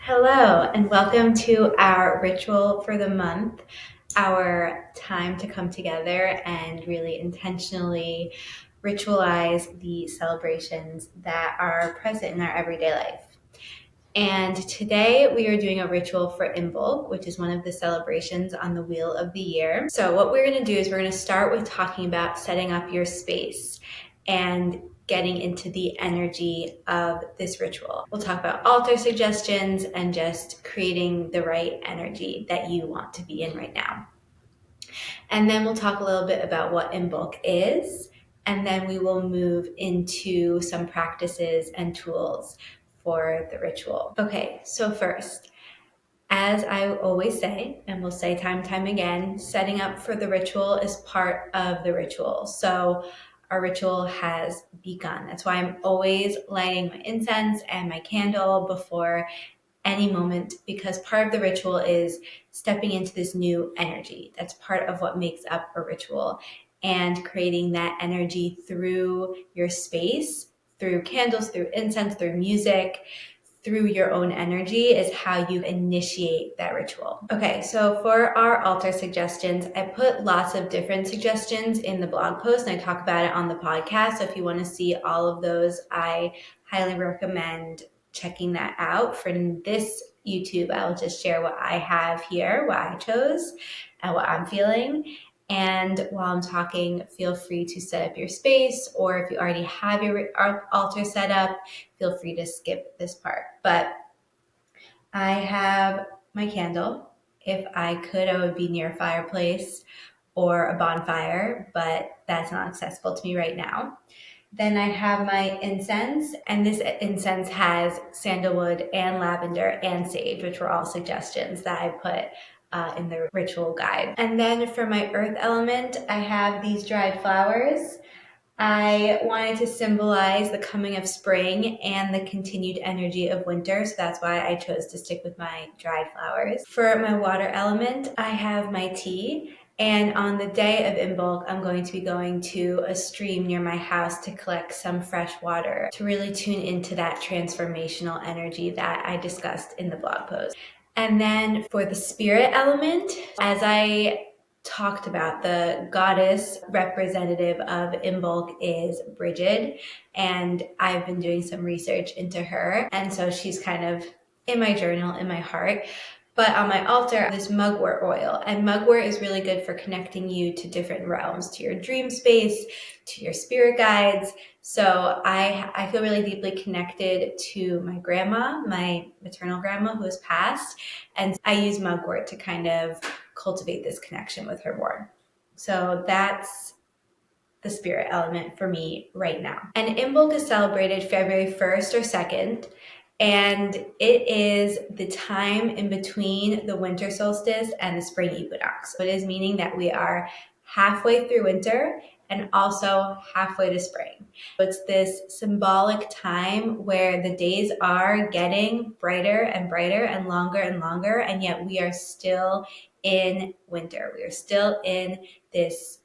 Hello, and welcome to our ritual for the month, our time to come together and really intentionally ritualize the celebrations that are present in our everyday life. And today we are doing a ritual for Imbolc, which is one of the celebrations on the Wheel of the Year. So what we're going to do is we're going to start with talking about setting up your space and getting into the energy of this ritual. We'll talk about altar suggestions and just creating the right energy that you want to be in right now. And then we'll talk a little bit about what Imbolc is, and then we will move into some practices and tools for the ritual. Okay, so first, as I always say, and will say time and time again, setting up for the ritual is part of the ritual. So our ritual has begun. That's why I'm always lighting my incense and my candle before any moment, because part of the ritual is stepping into this new energy. That's part of what makes up a ritual, and creating that energy through your space, through candles, through incense, through music, through your own energy is how you initiate that ritual. Okay, so for our altar suggestions, I put lots of different suggestions in the blog post and I talk about it on the podcast. So if you want to see all of those, I highly recommend checking that out. For this YouTube, I'll just share what I have here, what I chose, and what I'm feeling. And while I'm talking, feel free to set up your space, or if you already have your altar set up, feel free to skip this part. But I have my candle. If I could, I would be near a fireplace or a bonfire, but that's not accessible to me right now. Then I have my incense, and this incense has sandalwood and lavender and sage, which were all suggestions that I put in the ritual guide. And then for my earth element, I have these dried flowers. I wanted to symbolize the coming of spring and the continued energy of winter, so that's why I chose to stick with my dried flowers. For my water element, I have my tea. And on the day of Imbolc, I'm going to be going to a stream near my house to collect some fresh water to really tune into that transformational energy that I discussed in the blog post. And then for the spirit element, as I talked about, the goddess representative of Imbolc is Bridget, and I've been doing some research into her, and so she's kind of in my journal, in my heart. But on my altar, this mugwort oil, and mugwort is really good for connecting you to different realms, to your dream space, to your spirit guides. So I feel really deeply connected to my grandma, my maternal grandma who has passed, and I use mugwort to kind of cultivate this connection with her more. So that's the spirit element for me right now. And Imbolc is celebrated February 1st or 2nd. And it is the time in between the winter solstice and the spring equinox. So it is meaning that we are halfway through winter and also halfway to spring. So it's this symbolic time where the days are getting brighter and brighter and longer, and yet we are still in winter. We are still in this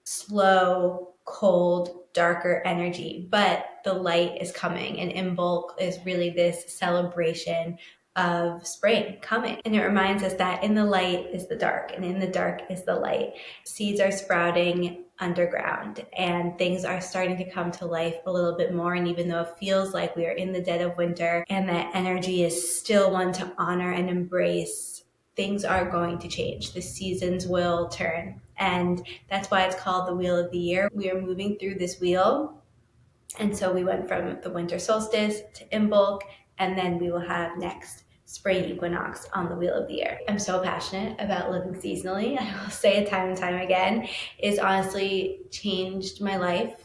slow, cold, darker energy, but the light is coming, and Imbolc is really this celebration of spring coming. And it reminds us that in the light is the dark, and in the dark is the light. Seeds are sprouting underground, and things are starting to come to life a little bit more. And even though it feels like we are in the dead of winter and that energy is still one to honor and embrace, things are going to change. The seasons will turn. And that's why it's called the Wheel of the Year. We are moving through this wheel. And so we went from the winter solstice to Imbolc, and then we will have next spring equinox on the Wheel of the Year. I'm so passionate about living seasonally. I will say it time and time again. It's honestly changed my life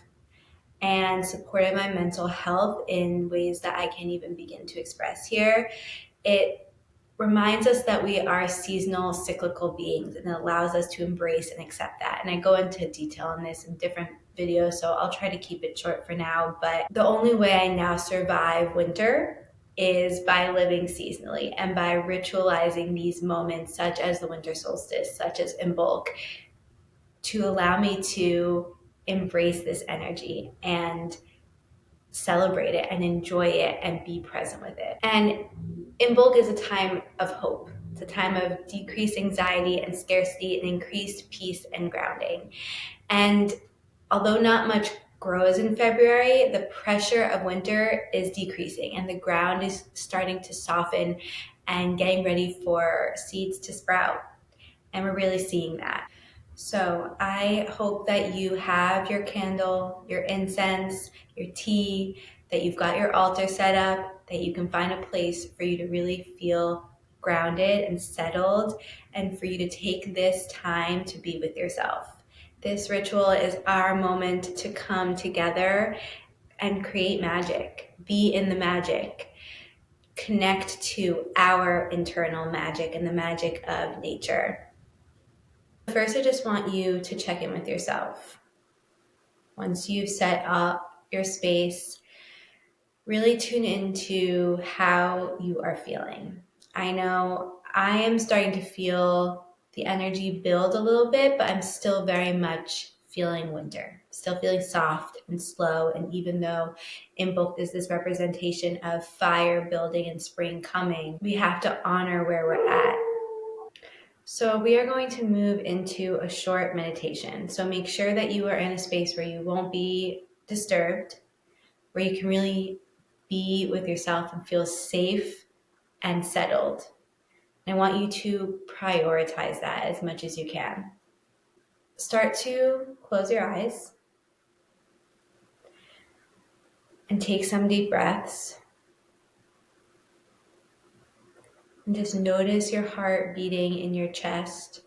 and supported my mental health in ways that I can't even begin to express here. It reminds us that we are seasonal, cyclical beings, and it allows us to embrace and accept that. And I go into detail on this in different videos, so I'll try to keep it short for now. But the only way I now survive winter is by living seasonally and by ritualizing these moments, such as the winter solstice, such as Imbolc, to allow me to embrace this energy and celebrate it and enjoy it and be present with it. And Imbolc is a time of hope. It's a time of decreased anxiety and scarcity and increased peace and grounding. And although not much grows in February, the pressure of winter is decreasing and the ground is starting to soften and getting ready for seeds to sprout. And we're really seeing that. So I hope that you have your candle, your incense, your tea, that you've got your altar set up, that you can find a place for you to really feel grounded and settled, and for you to take this time to be with yourself. This ritual is our moment to come together and create magic, be in the magic, connect to our internal magic and the magic of nature. First, I just want you to check in with yourself. Once you've set up your space, really tune into how you are feeling. I know I am starting to feel the energy build a little bit, but I'm still very much feeling winter, still feeling soft and slow. And even though Imbolc is this representation of fire building and spring coming, we have to honor where we're at. So we are going to move into a short meditation. So make sure that you are in a space where you won't be disturbed, where you can really be with yourself and feel safe and settled. I want you to prioritize that as much as you can. Start to close your eyes and take some deep breaths. And just notice your heart beating in your chest.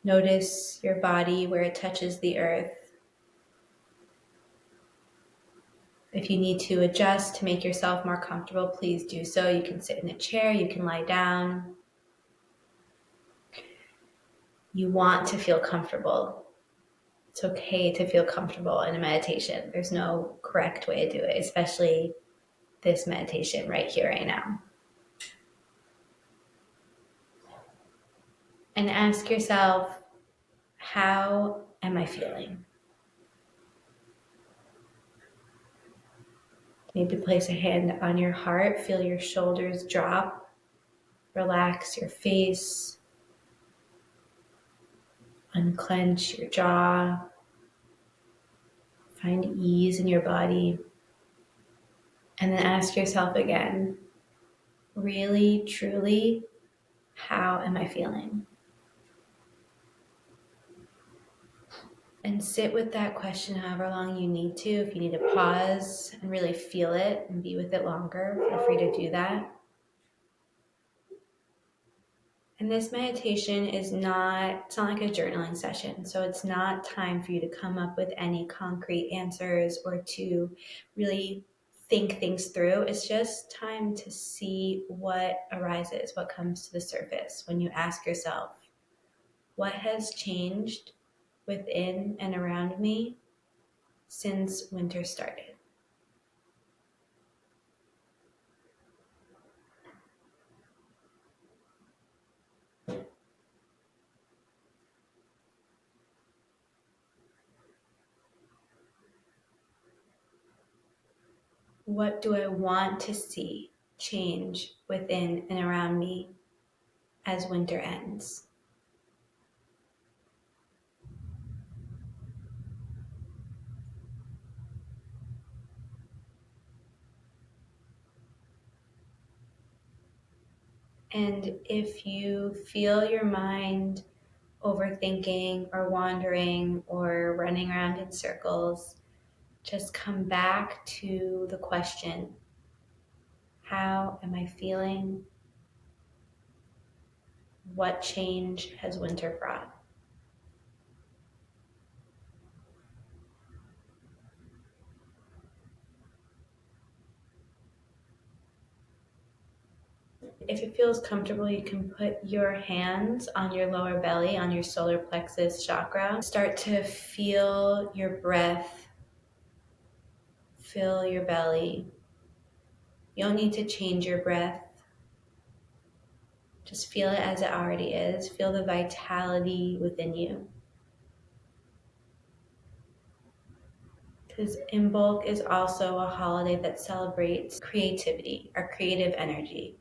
Notice your body where it touches the earth. If you need to adjust to make yourself more comfortable, please do so. You can sit in a chair, you can lie down. You want to feel comfortable. It's okay to feel comfortable in a meditation. There's no correct way to do it, especially this meditation right here, right now. And ask yourself, how am I feeling? Maybe place a hand on your heart, feel your shoulders drop, relax your face, unclench your jaw, find ease in your body. And then ask yourself again, really, truly, how am I feeling? And sit with that question however long you need to. If you need to pause and really feel it and be with it longer, feel free to do that. And this meditation it's not like a journaling session. So it's not time for you to come up with any concrete answers or to really think things through. It's just time to see what arises, what comes to the surface when you ask yourself, what has changed within and around me since winter started? What do I want to see change within and around me as winter ends? And if you feel your mind overthinking or wandering or running around in circles, just come back to the question, how am I feeling? What change has winter brought? If it feels comfortable, you can put your hands on your lower belly, on your solar plexus chakra. Start to feel your breath, fill your belly. You don't need to change your breath. Just feel it as it already is. Feel the vitality within you. Because Imbolc is also a holiday that celebrates creativity, our creative energy.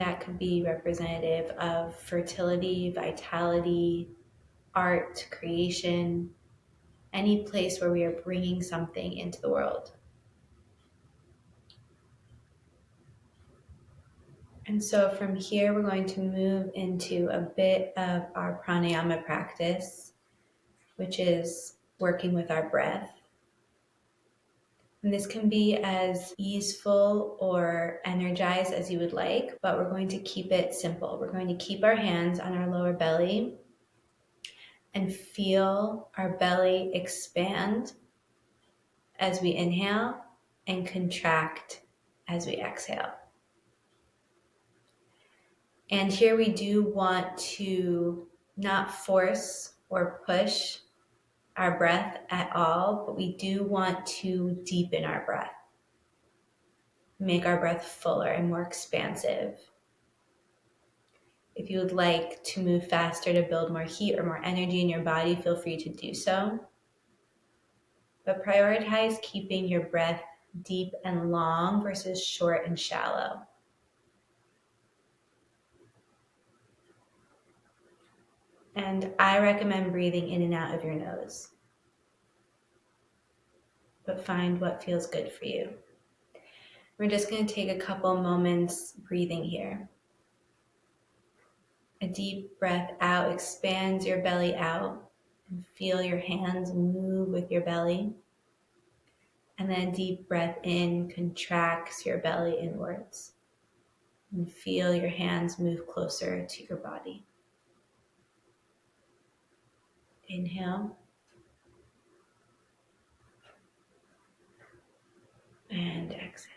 That could be representative of fertility, vitality, art, creation, any place where we are bringing something into the world. And so from here, we're going to move into a bit of our pranayama practice, which is working with our breath. And this can be as easeful or energized as you would like, but we're going to keep it simple. We're going to keep our hands on our lower belly and feel our belly expand as we inhale and contract as we exhale. And here we do want to not force or push our breath at all, but we do want to deepen our breath, make our breath fuller and more expansive. If you would like to move faster to build more heat or more energy in your body, feel free to do so. But prioritize keeping your breath deep and long versus short and shallow. And I recommend breathing in and out of your nose, but find what feels good for you. We're just going to take a couple moments breathing here. A deep breath out expands your belly out and feel your hands move with your belly. And then a deep breath in contracts your belly inwards and feel your hands move closer to your body. Inhale and exhale.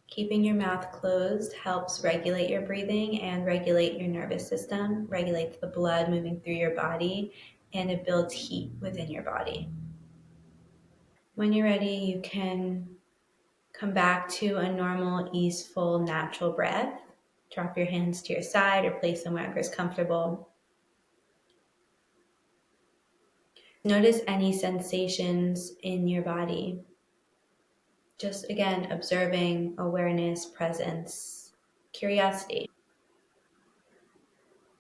Keeping your mouth closed helps regulate your breathing and regulate your nervous system, regulates the blood moving through your body, and it builds heat within your body. When you're ready, you can come back to a normal, easeful, natural breath. Drop your hands to your side or place them wherever is comfortable. Notice any sensations in your body. Just again, observing awareness, presence, curiosity.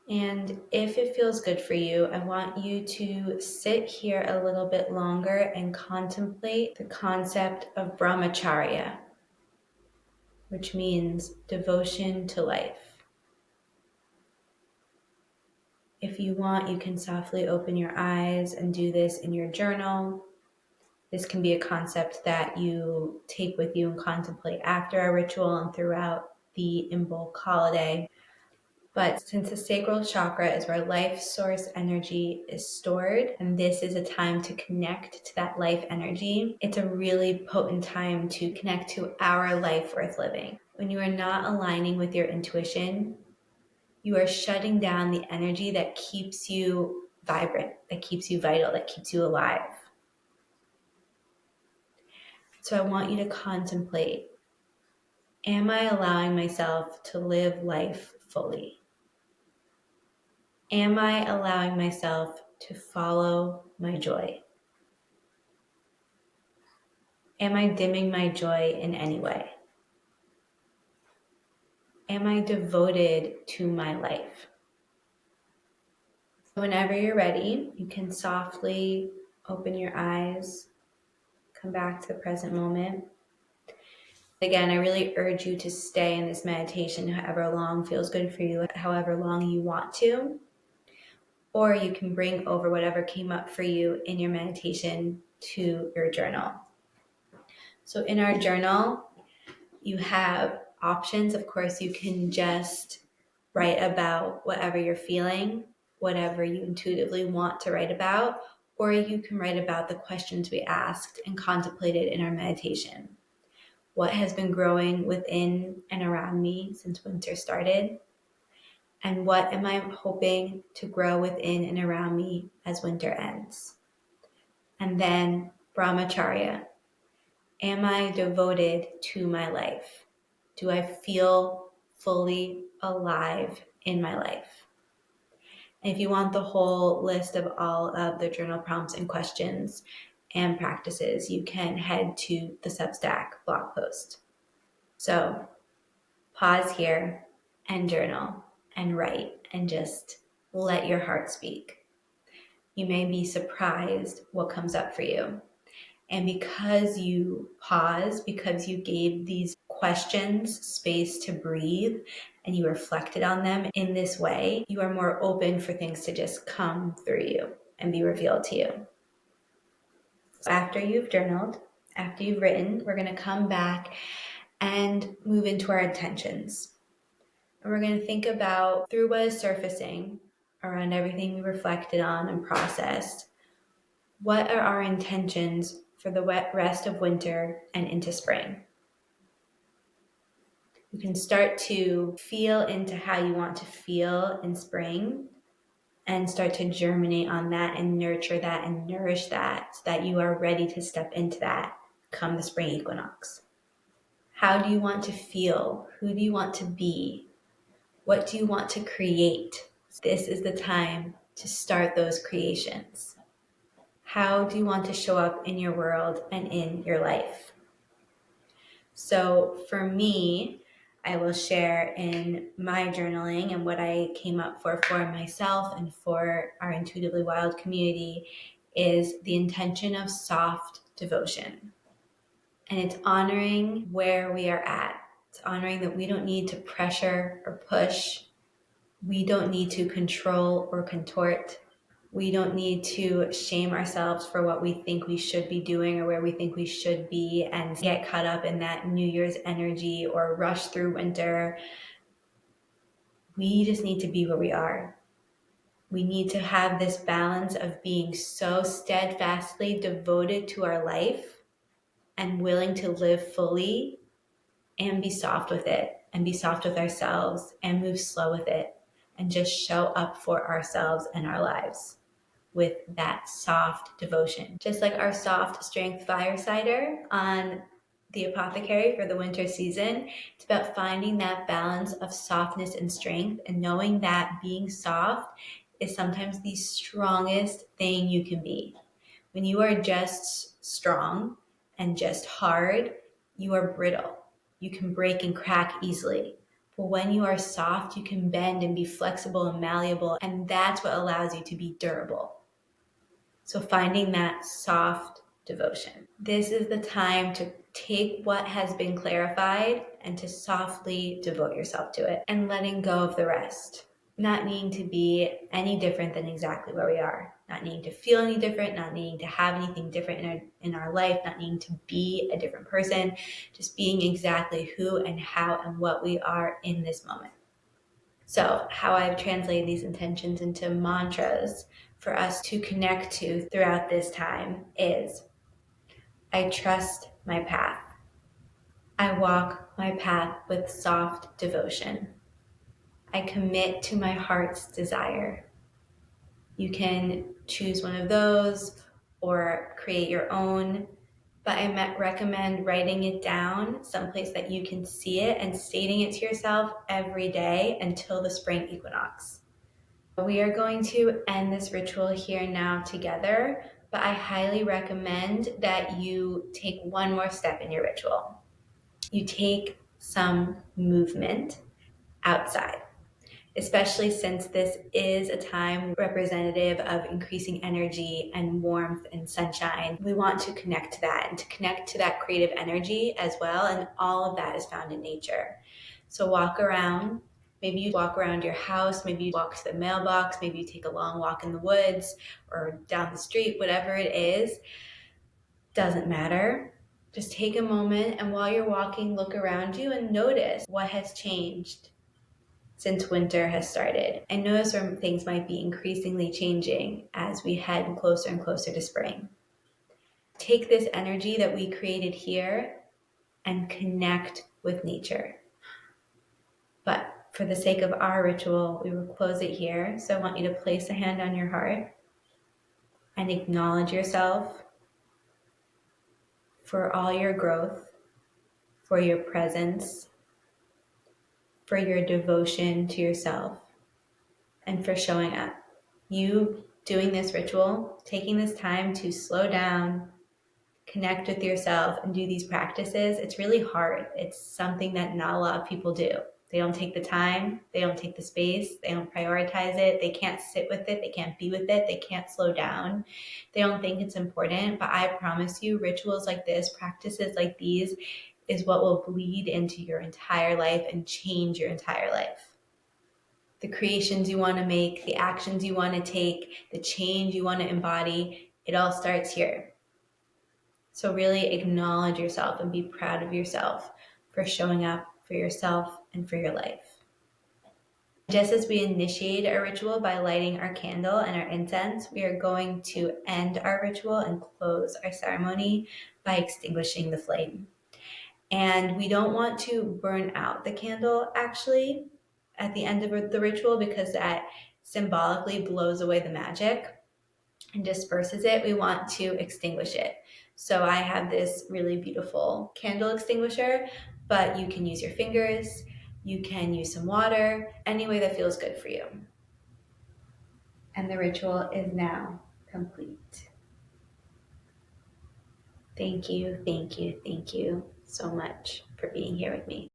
And if it feels good for you, I want you to sit here a little bit longer and contemplate the concept of brahmacharya, which means devotion to life. If you want, you can softly open your eyes and do this in your journal. This can be a concept that you take with you and contemplate after a ritual and throughout the Imbolc holiday. But since the sacral chakra is where life source energy is stored, and this is a time to connect to that life energy, it's a really potent time to connect to our life worth living. When you are not aligning with your intuition, you are shutting down the energy that keeps you vibrant, that keeps you vital, that keeps you alive. So I want you to contemplate, am I allowing myself to live life fully? Am I allowing myself to follow my joy? Am I dimming my joy in any way? Am I devoted to my life? Whenever you're ready, you can softly open your eyes, come back to the present moment. Again, I really urge you to stay in this meditation however long feels good for you, however long you want to. Or you can bring over whatever came up for you in your meditation to your journal. So in our journal, you have options. Of course, you can just write about whatever you're feeling, whatever you intuitively want to write about, or you can write about the questions we asked and contemplated in our meditation. what has been growing within and around me since winter started, and what am I hoping to grow within and around me as winter ends. And then brahmacharya. Am I devoted to my life? Do I feel fully alive in my life? And if you want the whole list of all of the journal prompts and questions and practices, you can head to the Substack blog post. So pause here and journal and write and just let your heart speak. You may be surprised what comes up for you. And because you paused, because you gave these questions space to breathe and you reflected on them in this way, you are more open for things to just come through you and be revealed to you. So after you've journaled, after you've written, we're going to come back and move into our intentions. And we're going to think about, through what is surfacing around everything we reflected on and processed, what are our intentions for the rest of winter and into spring? You can start to feel into how you want to feel in spring and start to germinate on that and nurture that and nourish that so that you are ready to step into that come the spring equinox. How do you want to feel? Who do you want to be? What do you want to create? This is the time to start those creations. How do you want to show up in your world and in your life? So for me, I will share in my journaling and what I came up for myself and for our Intuitively Wild community is the intention of soft devotion. And it's honoring where we are at. It's honoring that we don't need to pressure or push. We don't need to control or contort. We don't need to shame ourselves for what we think we should be doing or where we think we should be and get caught up in that New Year's energy or rush through winter. We just need to be where we are. We need to have this balance of being so steadfastly devoted to our life and willing to live fully and be soft with it and be soft with ourselves and move slow with it and just show up for ourselves and our lives with that soft devotion. Just like our soft strength fire cider on the apothecary for the winter season, it's about finding that balance of softness and strength and knowing that being soft is sometimes the strongest thing you can be. When you are just strong and just hard, you are brittle. You can break and crack easily. But when you are soft, you can bend and be flexible and malleable, and that's what allows you to be durable. So finding that soft devotion. This is the time to take what has been clarified and to softly devote yourself to it and letting go of the rest. Not needing to be any different than exactly where we are. Not needing to feel any different, not needing to have anything different in our life, not needing to be a different person, just being exactly who and how and what we are in this moment. So how I've translated these intentions into mantras for us to connect to throughout this time is, I trust my path. I walk my path with soft devotion. I commit to my heart's desire. You can choose one of those or create your own, but I recommend writing it down someplace that you can see it and stating it to yourself every day until the spring equinox. We are going to end this ritual here now together, but I highly recommend that you take one more step in your ritual. You take some movement outside, especially since this is a time representative of increasing energy and warmth and sunshine. We want to connect to that and to connect to that creative energy as well, and all of that is found in nature. So walk around. Maybe you walk around your house, maybe you walk to the mailbox, maybe you take a long walk in the woods or down the street, whatever it is, doesn't matter. Just take a moment and while you're walking, look around you and notice what has changed since winter has started. And notice where things might be increasingly changing as we head closer and closer to spring. Take this energy that we created here and connect with nature. But for the sake of our ritual, we will close it here. So I want you to place a hand on your heart and acknowledge yourself for all your growth, for your presence, for your devotion to yourself, and for showing up. You doing this ritual, taking this time to slow down, connect with yourself, and do these practices, it's really hard. It's something that not a lot of people do. They don't take the time, they don't take the space, they don't prioritize it, they can't sit with it, they can't be with it, they can't slow down. They don't think it's important, but I promise you, rituals like this, practices like these, is what will bleed into your entire life and change your entire life. The creations you want to make, the actions you want to take, the change you want to embody, it all starts here. So really acknowledge yourself and be proud of yourself for showing up for yourself and for your life. Just as we initiate our ritual by lighting our candle and our incense, we are going to end our ritual and close our ceremony by extinguishing the flame. And we don't want to burn out the candle actually at the end of the ritual, because that symbolically blows away the magic and disperses it. We want to extinguish it. So I have this really beautiful candle extinguisher, but you can use your fingers, you can use some water, any way that feels good for you. And the ritual is now complete. Thank you, thank you, thank you so much for being here with me.